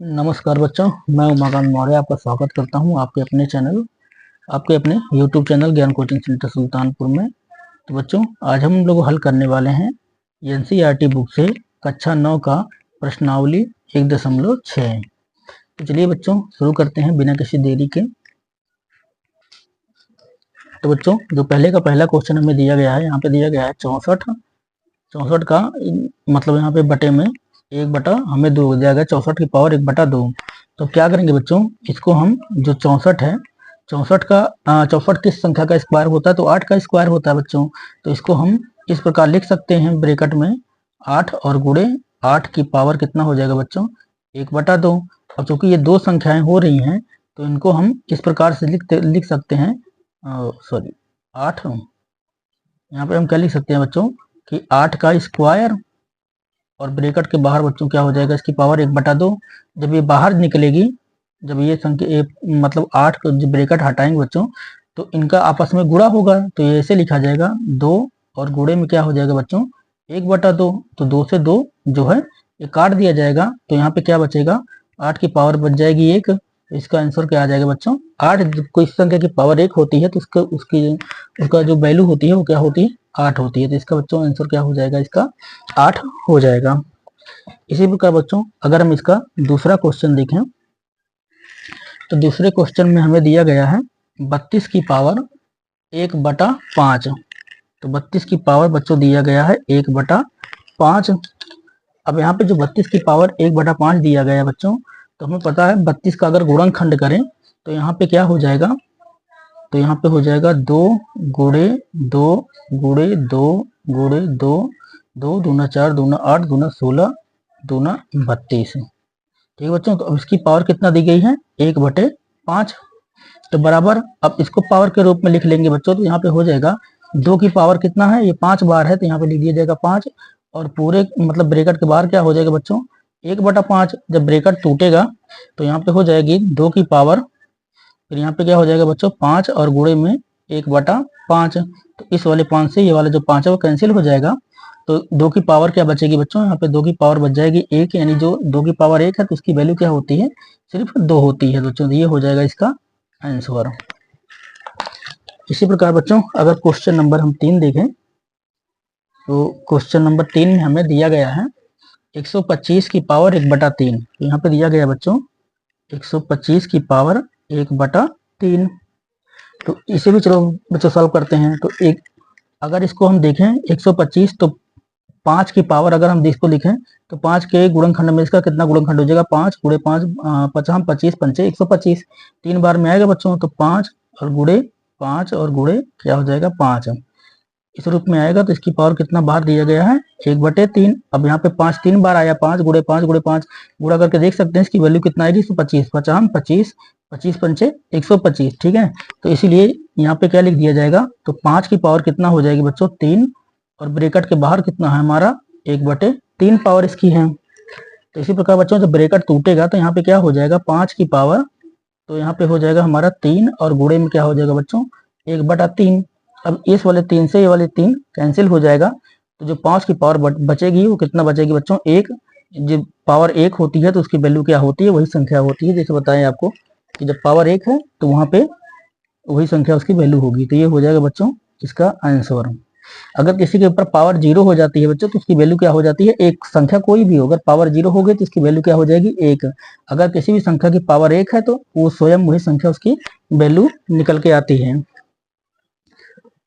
नमस्कार बच्चों, मैं उमाकांत मौर्य आपका स्वागत करता हूं आपके अपने YouTube चैनल ज्ञान कोचिंग सेंटर सुल्तानपुर में। तो बच्चों, आज हम लोग हल करने वाले हैं NCERT बुक से कक्षा 9 का प्रश्नावली 1.6। तो चलिए बच्चों शुरू करते हैं बिना किसी देरी के। तो बच्चों, जो पहला क्वेश्चन हमें दिया गया है, यहाँ पे दिया गया है 64 का मतलब यहाँ पे बटे में 1/, हमें 2 दिया गया, 64 की पावर 1/2। तो क्या करेंगे बच्चों, इसको हम जो 64 है, 64 किस संख्या का स्क्वायर होता है? तो 8 का स्क्वायर होता है बच्चों। तो इसको हम इस प्रकार लिख सकते हैं ब्रैकेट में 8 और गुणे 8 की पावर कितना हो जाएगा बच्चों? 1/2। और चूंकि ये दो संख्याएं हो रही हैं तो इनको हम इस प्रकार से लिख सकते हैं, सॉरी 8, यहाँ पे हम क्या लिख सकते हैं बच्चों कि 8 का स्क्वायर और ब्रैकेट के बाहर बच्चों क्या हो जाएगा, इसकी पावर 1/2। जब ये बाहर निकलेगी, जब ये संख्या मतलब 8 को जब ब्रैकेट हटाएंगे बच्चों तो इनका आपस में गुणा होगा। तो ये ऐसे लिखा जाएगा 2 और गुणे में क्या हो जाएगा बच्चों 1/2। तो 2 से 2 जो है ये काट दिया जाएगा। तो यहाँ पे क्या बचेगा, 8 की पावर बच जाएगी 1। इसका आंसर क्या आ जाएगा बच्चों 8। जब कोई संख्या की पावर 1 होती है तो उसका जो वैल्यू होती है वो क्या होती है, 8 होती है। तो इसका बच्चों आंसर क्या हो जाएगा, इसका 8 हो जाएगा। इसी प्रकार बच्चों अगर हम इसका दूसरा क्वेश्चन देखें तो दूसरे क्वेश्चन में हमें दिया गया है 32 की पावर 1/5। तो 32 की पावर बच्चों दिया गया है 1/5। अब यहाँ पे जो 32 की पावर 1/5 दिया गया है बच्चों, तो हमें पता है 32 का अगर गुणनखंड करें तो यहाँ पे क्या हो जाएगा, तो यहाँ पे हो जाएगा 2 गुणे 2 गुणे 2 गुणे 2, 2 दूना 4 दूना 8 दूना 16 दूना 32। ठीक है बच्चों, तो अब इसकी पावर कितना दी गई है 1/5। तो बराबर अब इसको पावर के रूप में लिख लेंगे बच्चों। तो यहाँ पे हो जाएगा 2 की पावर कितना है, ये 5 बार है तो यहाँ पे लिख दिया जाएगा 5। और पूरे मतलब ब्रैकेट के बाहर क्या हो जाएगा बच्चों 1/5। जब ब्रैकेट टूटेगा तो यहाँ पे हो जाएगी 2 की पावर, फिर यहाँ पे क्या हो जाएगा बच्चों 5 और गुणे में 1/5। तो इस वाले 5 से ये वाला जो 5 है वो कैंसिल हो जाएगा। तो 2 की पावर क्या बचेगी बच्चों, यहाँ पे 2 की पावर बच जाएगी 1, यानी जो 2 की पावर 1 है तो इसकी वैल्यू क्या होती है, सिर्फ 2 होती है। बच्चों ये हो जाएगा इसका आंसर। इसी प्रकार बच्चों अगर क्वेश्चन नंबर हम 3 देखें तो क्वेश्चन नंबर 3 में हमें दिया गया है 125 की पावर 1/3। तो यहाँ पे दिया गया बच्चों 125 की पावर 1/3। तो इसे भी चलो बच्चों सॉल्व करते हैं। तो एक अगर इसको हम देखें 125, तो 5 की पावर अगर हम इसको लिखें तो 5 के गुणनखंड में इसका कितना गुणनखंड हो जाएगा, 5 गुणे 5 50 25 पंचे 125, 3 बार में आएगा बच्चों। तो 5 और गुणे 5 और गुणे क्या हो जाएगा 5, इस रूप में आएगा। तो इसकी पावर कितना बाहर दिया गया है 1/3। अब यहाँ पे 5 3 बार आया, 5 गुणे 5 गुणे 5 गुणा करके देख सकते हैं इसकी वैल्यू कितना आएगी 125, 50 25 25 पंचे 125। ठीक है, तो इसीलिए यहाँ पे क्या लिख दिया जाएगा, तो 5 की पावर कितना हो जाएगी बच्चों 3, और ब्रैकेट के बाहर कितना है हमारा 1/3 पावर इसकी है। तो इसी प्रकार बच्चों जब ब्रैकेट टूटेगा तो यहाँ पे क्या हो जाएगा 5 की पावर, तो यहाँ पे हो जाएगा हमारा 3 और गुणे में क्या हो जाएगा बच्चों 1/3। अब इस वाले 3 से ये वाले 3 कैंसिल हो जाएगा। तो जो 5 की पावर बचेगी वो कितना बचेगी बच्चों 1। जब पावर 1 होती है तो उसकी वैल्यू क्या होती है, वही संख्या होती है। जैसे बताएं आपको कि जब पावर 1 है तो वहां पे वही संख्या उसकी वैल्यू होगी। तो ये हो जाएगा बच्चों इसका आंसर। अगर किसी के ऊपर पावर 0 हो जाती है बच्चों तो उसकी वैल्यू क्या हो जाती है, एक संख्या कोई भी हो अगर पावर 0 हो गई तो इसकी वैल्यू क्या हो जाएगी 1। अगर किसी भी संख्या की पावर 1 है तो वो स्वयं वही संख्या उसकी वैल्यू निकल के आती है।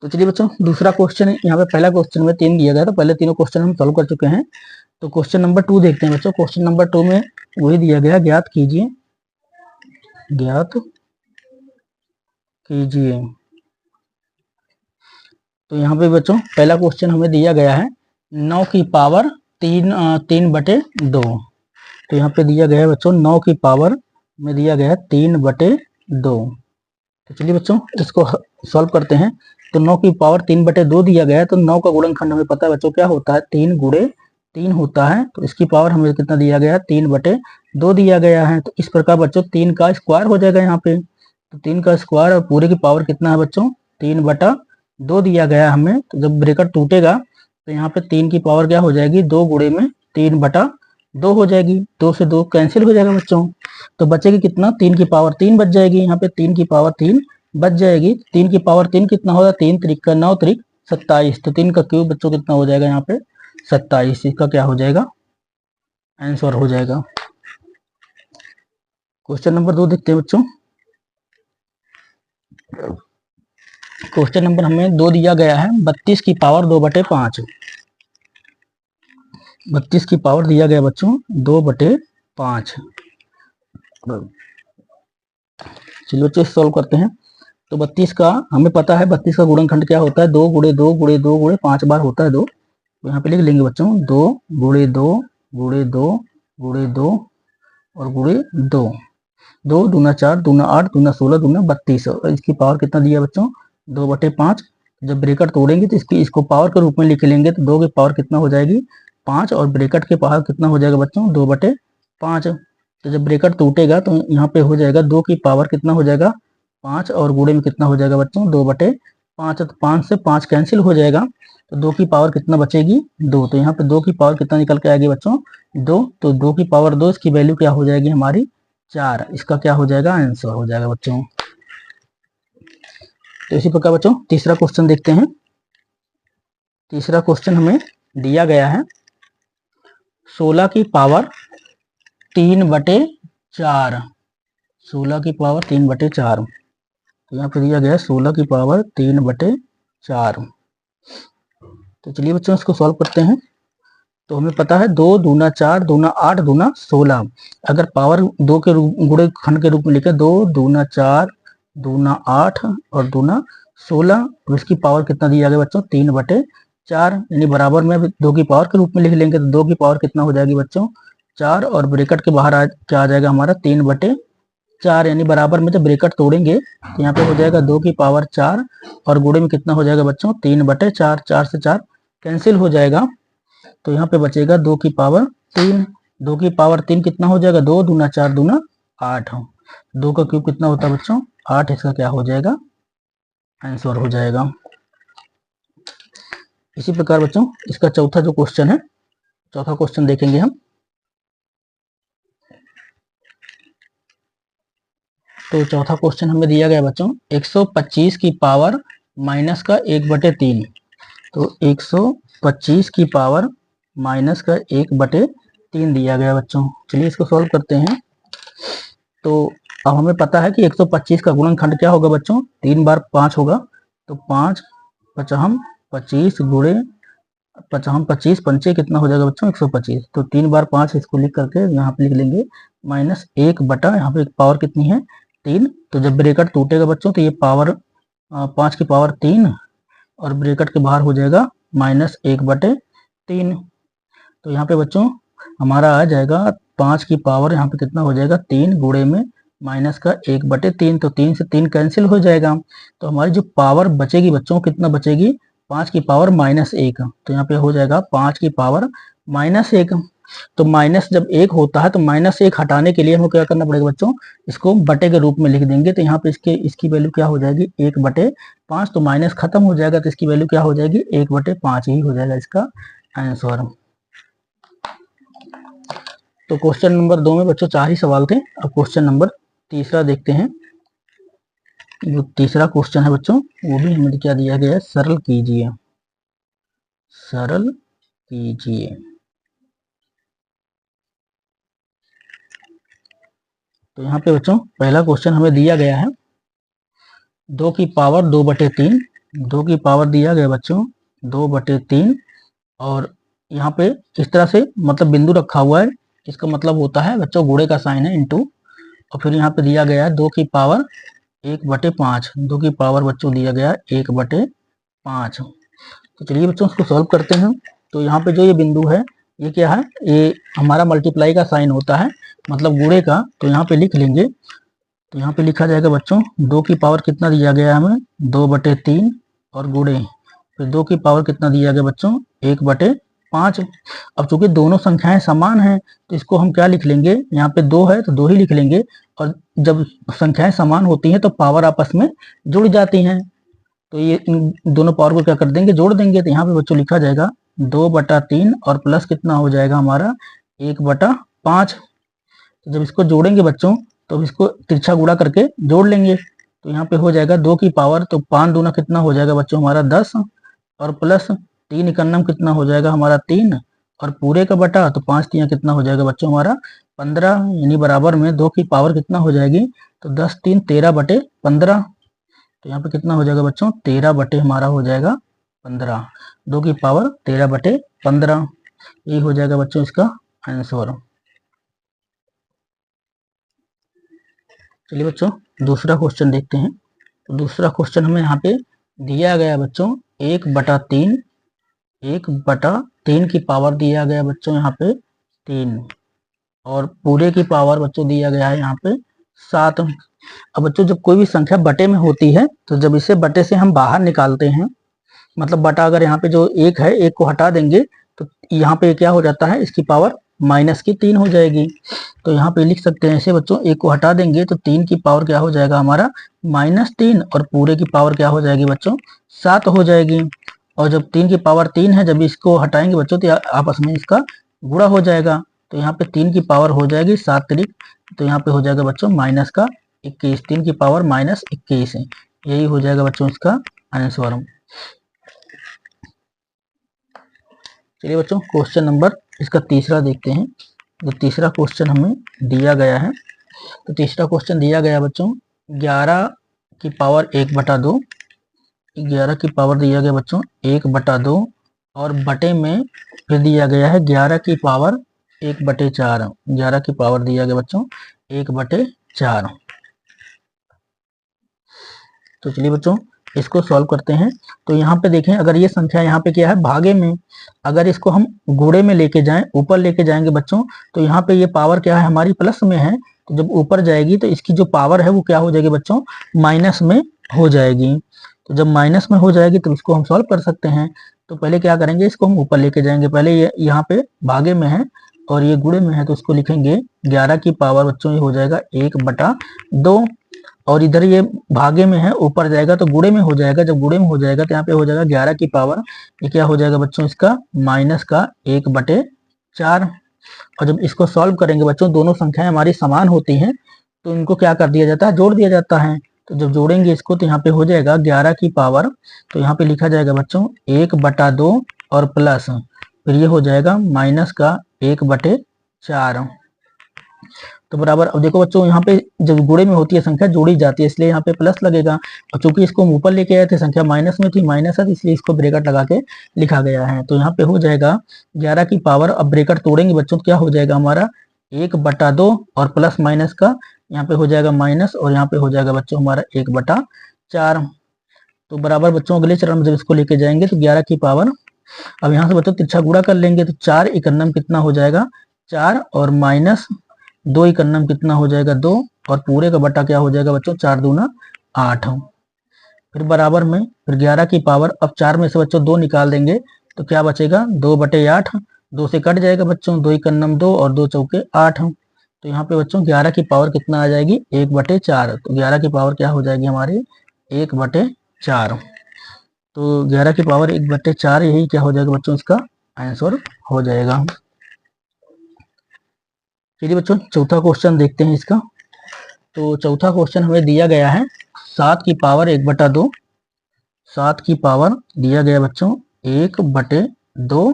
तो चलिए बच्चों दूसरा क्वेश्चन, यहाँ पे पहला क्वेश्चन में 3 दिया गया था, पहले तीनों क्वेश्चन हम सॉल्व कर चुके हैं। तो क्वेश्चन नंबर 2 देखते हैं बच्चों। क्वेश्चन नंबर 2 में वही दिया गया, ज्ञात कीजिए तो यहाँ पे बच्चों पहला क्वेश्चन हमें दिया गया है 9 की पावर 3/2। तो यहाँ पे दिया गया है बच्चों 9 की पावर में दिया गया है 3/2। तो चलिए बच्चों इसको सॉल्व करते हैं। तो 9 की पावर 3/2 दिया गया है, तो 9 का गुणनखंड हमें पता है बच्चों क्या होता है 3 गुणे 3 होता है। तो इसकी पावर हमें कितना दिया गया है 3/2 दिया गया है। तो इस प्रकार बच्चों 3 का स्क्वायर हो जाएगा यहाँ पे। तो 3 का स्क्वायर और पूरे की पावर कितना है बच्चों 3/2 दिया गया है हमें। तो जब ब्रैकेट टूटेगा तो यहाँ पे 3 की पावर क्या हो जाएगी 2 गुणे में 2 हो जाएगी, 2 से 2 कैंसिल हो जाएगा बच्चों। तो बचेगी कितना, 3 की पावर 3 बच जाएगी, यहाँ पे 3 की पावर 3 बच जाएगी। 3 की पावर 3 कितना होगा, 3 त्रिक का 9 त्रिक 27, तो 3 का क्यूब बच्चों कितना हो जाएगा यहाँ पे 27, इसका क्या हो जाएगा आंसर हो जाएगा। क्वेश्चन नंबर 2 देखते हैं बच्चों। क्वेश्चन नंबर हमें 2 दिया गया है, 32 की पावर 2/5। 32 की पावर दिया गया बच्चों 2/5। चलिए बच्चों सॉल्व करते हैं। तो 32 का हमें पता है, 32 का गुणनखंड क्या होता है, 2 गुणे 2 गुणे 2 गुणे 5 बार होता है 2। तो यहाँ पे लिख लेंगे बच्चों 2 गुणे 2 गुणे 2 गुणे 2 और गुणे 2। 2 दूना 4 दूना 8 दूना 16 दूना 32। और इसकी पावर कितना दिया बच्चों 2/5। जब ब्रैकेट तोड़ेंगे तो इसको पावर के रूप में लिख लेंगे, तो 2 की पावर कितना हो जाएगी 5 और ब्रैकेट के पावर कितना हो जाएगा बच्चों 2/5। तो जब ब्रैकेट टूटेगा तो यहाँ पे हो जाएगा 2 की पावर कितना हो जाएगा 5 और गुणे में कितना हो जाएगा बच्चों 2/5। तो 5 से 5 कैंसिल हो जाएगा, तो 2 की पावर कितना बचेगी 2। तो यहाँ पे 2 की पावर कितना निकल के आएगी बच्चों 2। तो 2 की पावर 2, इसकी वैल्यू क्या हो जाएगी हमारी 4। इसका क्या हो जाएगा आंसर हो जाएगा बच्चों। तो इसी प्रकार बच्चों तीसरा क्वेश्चन देखते हैं। तीसरा क्वेश्चन हमें दिया गया है 16 की पावर 3/4। 16 की पावर 3/4। तो यहाँ पे दिया गया है 16 की पावर 3/4। तो चलिए बच्चों इसको सॉल्व करते हैं। तो हमें पता है 2 दूना 4 दूना 8 दूना 16। अगर पावर 2 के गुणे खंड के रूप में लिखे 2 दूना 4 दूना 8 और दूना 16, तो इसकी पावर कितना दिया गया बच्चों 3/4, यानी बराबर में 2 की पावर के रूप में लिख लेंगे। तो 2 की पावर कितना हो जाएगी बच्चों 4 और ब्रैकेट के बाहर क्या आ जाएगा हमारा 3/4, यानी बराबर में जब ब्रैकेट तोड़ेंगे तो यहाँ पे हो जाएगा 2 की पावर 4 और गुणे में कितना हो जाएगा बच्चों 3/4। 4 से 4 कैंसिल हो जाएगा, तो यहाँ पे बचेगा 2 की पावर 3। 2 की पावर 3 कितना हो जाएगा 2 दूना 4 दूना 8। 2 का क्यूब कितना होता है बच्चों 8, इसका क्या हो जाएगा आंसर हो जाएगा। इसी प्रकार बच्चों इसका चौथा जो क्वेश्चन है, चौथा क्वेश्चन देखेंगे हम। तो चौथा क्वेश्चन हमें दिया गया बच्चों 125 की पावर माइनस का 1/3। तो 125 की पावर माइनस का 1/3 दिया गया बच्चों। चलिए इसको सॉल्व करते हैं। तो अब हमें पता है कि 125 का गुणनखंड क्या होगा बच्चों 3 बार 5 होगा। तो 5 पचहम 25 गुणे पचहम 25 पंचे कितना हो जाएगा बच्चों 125। तो 3 बार 5 इसको लिख करके यहाँ पे लिख लेंगे माइनस 1 बटा यहाँ पे पावर कितनी है 3। तो जब ब्रैकेट टूटेगा बच्चों तो ये पावर 5 की पावर 3 और ब्रैकेट के बाहर हो जाएगा माइनस 1/3। तो यहाँ पे बच्चों हमारा आ जाएगा 5 की पावर यहाँ पे कितना हो जाएगा 3 गुणे में माइनस का 1/3। तो 3 से 3 कैंसिल हो जाएगा, तो हमारी जो पावर बचेगी बच्चों कितना बचेगी 5 की पावर -1। तो यहाँ पे हो जाएगा 5 की पावर -1। तो माइनस जब 1 होता है तो -1 हटाने के लिए हमें क्या करना पड़ेगा बच्चों, इसको बटे के रूप में लिख देंगे। तो यहाँ पे इसकी वैल्यू क्या हो जाएगी 1/5। तो माइनस खत्म हो जाएगा, तो इसकी वैल्यू क्या हो जाएगी 1/5 ही हो जाएगा इसका आंसर। तो क्वेश्चन नंबर 2 में बच्चों 4 ही सवाल थे। अब क्वेश्चन नंबर तीसरा देखते हैं। जो तीसरा क्वेश्चन है बच्चों वो भी हमें क्या दिया गया है, सरल कीजिए, सरल कीजिए। तो यहाँ पे बच्चों पहला क्वेश्चन हमें दिया गया है 2 की पावर 2/3। 2 की पावर दिया गया बच्चों 2/3 और यहाँ पे इस तरह से मतलब बिंदु रखा हुआ है, इसका मतलब होता है बच्चों गुणे का साइन है इनटू। और फिर यहाँ पे दिया गया है 2 की पावर 1/5। 2 की पावर बच्चों दिया गया 1/5। तो चलिए बच्चों इसको सॉल्व करते हैं। तो यहाँ पे जो ये बिंदु है ये क्या है, ये हमारा मल्टीप्लाई का साइन होता है मतलब गुणे का। तो यहाँ पे लिख लेंगे। तो यहाँ पे लिखा जाएगा बच्चों 2 की पावर कितना दिया गया है हमें 2/3 और गुणे फिर 2 की पावर कितना दिया गया बच्चों 1/5। अब चूंकि दोनों संख्याएं समान हैं तो इसको हम क्या लिख लेंगे, यहाँ पे 2 है तो 2 ही लिख लेंगे। और जब संख्याएं समान होती हैं तो पावर आपस में जुड़ जाती हैं, तो ये इन दोनों पावर को क्या कर देंगे जोड़ देंगे। तो यहाँ पे बच्चों लिखा जाएगा 2/3 और प्लस कितना हो जाएगा हमारा 1/5। तो जब इसको जोड़ेंगे बच्चों तो इसको तिरछा गुणा करके जोड़ लेंगे, तो यहाँ पे हो जाएगा 2 की पावर, तो 5 दूना कितना हो जाएगा बच्चों हमारा 10, और प्लस 3 इकन्नम कितना हो जाएगा हमारा 3, और पूरे का बटा, तो 5 तिया कितना हो जाएगा बच्चों हमारा 15, यानी बराबर में 2 की पावर कितना हो जाएगी, तो 10 3 13/15। तो यहाँ पे कितना हो जाएगा बच्चों 13 बटे हमारा हो जाएगा 15, 2 की पावर 13/15। यही हो जाएगा बच्चों इसका आंसर। चलिए बच्चों दूसरा क्वेश्चन देखते हैं। तो दूसरा क्वेश्चन हमें यहाँ पे दिया गया बच्चों 1/3, 1/3 की पावर दिया गया बच्चों यहाँ पे 3, और पूरे की पावर बच्चों दिया गया है यहाँ पे 7। अब बच्चों जब कोई भी संख्या बटे में होती है तो जब इसे बटे से हम बाहर निकालते हैं, मतलब बटा अगर यहाँ पे जो 1 है, 1 को हटा देंगे तो यहाँ पे क्या हो जाता है, इसकी पावर -3 हो जाएगी। तो यहाँ पे लिख सकते हैं ऐसे बच्चों, 1 को हटा देंगे तो 3 की पावर क्या हो जाएगा हमारा -3, और पूरे की पावर क्या हो जाएगी बच्चों 7 हो जाएगी। और जब 3 की पावर 3 है, जब इसको हटाएंगे बच्चों तो आपस में इसका गुणा हो जाएगा, तो यहाँ पे 3 की पावर हो जाएगी 7 त्रिक, तो यहाँ पे हो जाएगा बच्चों -21, 3 की पावर -21 है। यही हो जाएगा बच्चों इसका आंसर। चलिए बच्चों क्वेश्चन नंबर इसका तीसरा देखते हैं। तो तीसरा क्वेश्चन हमें दिया गया है। तो तीसरा क्वेश्चन दिया गया बच्चों 11 की पावर 1/2, 11 की पावर दिया गया बच्चों 1/2, और बटे में फिर दिया गया है 11 की पावर 1/4, 11 की पावर दिया गया बच्चों 1/4। तो चलिए बच्चों इसको सॉल्व करते हैं। तो यहाँ पे देखें, अगर ये संख्या यहाँ पे क्या है भागे में, अगर इसको हम गुणे में लेके जाएं, ऊपर लेके जाएंगे बच्चों, तो यहाँ पे ये पावर क्या है हमारी प्लस में है, तो जब ऊपर जाएगी तो इसकी जो पावर है वो क्या हो जाएगी बच्चों माइनस में हो जाएगी। तो जब माइनस में हो जाएगी तो इसको हम सॉल्व कर सकते हैं। तो पहले क्या करेंगे, इसको हम ऊपर लेके जाएंगे, पहले ये यहाँ पे भागे में है और ये गुणे में है, तो इसको लिखेंगे 11 की पावर बच्चों ये हो जाएगा 1/2, और इधर ये भागे में है, ऊपर जाएगा तो गुणे में हो जाएगा, जब गुणे में हो जाएगा तो यहाँ पे हो जाएगा 11 की पावर, ये क्या हो जाएगा बच्चों इसका -1/4। और जब इसको सॉल्व करेंगे बच्चों, दोनों संख्याएं हमारी समान होती हैं तो इनको क्या कर दिया जाता है, जोड़ दिया जाता है। तो जब जोड़ेंगे इसको तो यहाँ पे हो जाएगा 11 की पावर, तो यहाँ पे लिखा जाएगा बच्चों 1/2 और प्लस फिर ये हो जाएगा -1/4। तो बराबर, अब देखो बच्चों यहाँ पे जब गुणे में होती है संख्या जोड़ी जाती है, इसलिए यहाँ पे प्लस लगेगा, और चूंकि इसको हम ऊपर लेके आए थे संख्या माइनस में थी, माइनस है, इसलिए इसको ब्रैकेट लगा के लिखा गया है। तो यहाँ पे हो जाएगा 11 की पावर, अब ब्रैकेट तोड़ेंगे बच्चों तो क्या हो जाएगा हमारा 1/2 और प्लस माइनस का यहाँ पे हो जाएगा माइनस, और यहाँ पे हो जाएगा बच्चों हमारा 1/4। तो बराबर बच्चों अगले चरण में जब इसको लेके जाएंगे तो 11 की पावर, अब यहाँ से बच्चों तिरछा गुणा कर लेंगे तो 4 इकन्नम कितना हो जाएगा 4, और -2 इकन्नम कितना हो जाएगा 2, और पूरे का बटा क्या हो जाएगा बच्चों 4 दूना 8। फिर बराबर में फिर 11 की पावर, अब 4 में से बच्चों 2 निकाल देंगे तो क्या बचेगा 2/8, 2 से कट जाएगा बच्चों, 2 इकन्नम 2 और 2 चौके 8। तो यहाँ पे बच्चों 11 की पावर कितना आ जाएगी 1/4, तो 11 की पावर क्या हो जाएगी हमारी 1/4। तो 11 की पावर 1/4, यही क्या हो जाएगा बच्चों इसका आंसर हो जाएगा। चलिए बच्चों चौथा क्वेश्चन देखते हैं इसका। तो चौथा क्वेश्चन हमें दिया गया है 7 की पावर 1/2, 7 की पावर दिया गया बच्चों 1/2,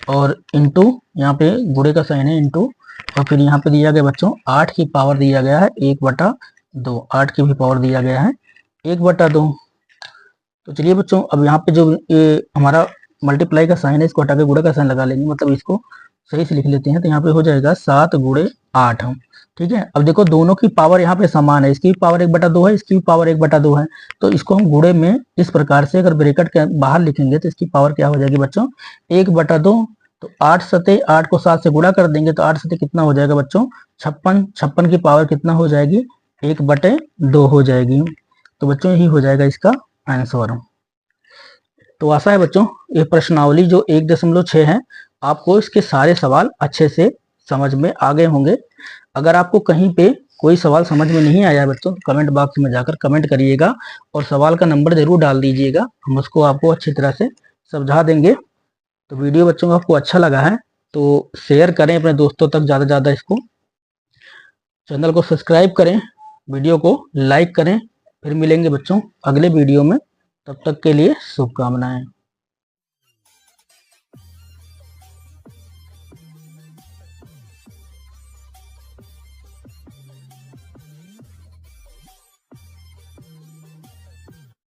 और इंटू यहाँ पे गुणे का साइन है इंटू, और फिर यहाँ पे दिया गया बच्चों 8 की पावर दिया गया है 1/2, 8 की भी पावर दिया गया है 1/2। तो चलिए बच्चों अब यहाँ पे जो हमारा मल्टीप्लाई का साइन है इसको हटा के गुणे का साइन लगा लेंगे, मतलब इसको सही से लिख लेते हैं। तो यहाँ पे हो जाएगा 7 × 8, ठीक है। अब देखो दोनों की पावर यहाँ पे समान है, इसकी भी पावर 1/2 है, इसकी भी पावर 1/2 है, तो इसको हम गुणे में इस प्रकार से अगर ब्रैकेट के बाहर लिखेंगे तो इसकी पावर क्या हो जाएगी बच्चों 1/2। तो 8 सते 8 को 7 से गुणा कर देंगे तो 8 सते कितना हो जाएगा बच्चों 56, 56 की पावर कितना हो जाएगी 1/2 हो जाएगी। तो बच्चों यही हो जाएगा इसका आंसर। तो आशा है बच्चों ये प्रश्नावली जो 1.6 है आपको इसके सारे सवाल अच्छे से समझ में आ गए होंगे। अगर आपको कहीं पे कोई सवाल समझ में नहीं आया बच्चों तो कमेंट बॉक्स में जाकर कमेंट करिएगा और सवाल का नंबर जरूर डाल दीजिएगा, हम उसको आपको अच्छी तरह से समझा देंगे। तो वीडियो बच्चों को आपको अच्छा लगा है तो शेयर करें अपने दोस्तों तक ज़्यादा से ज़्यादा इसको, चैनल को सब्सक्राइब करें, वीडियो को लाइक करें। फिर मिलेंगे बच्चों अगले वीडियो में, तब तक के लिए शुभकामनाएं।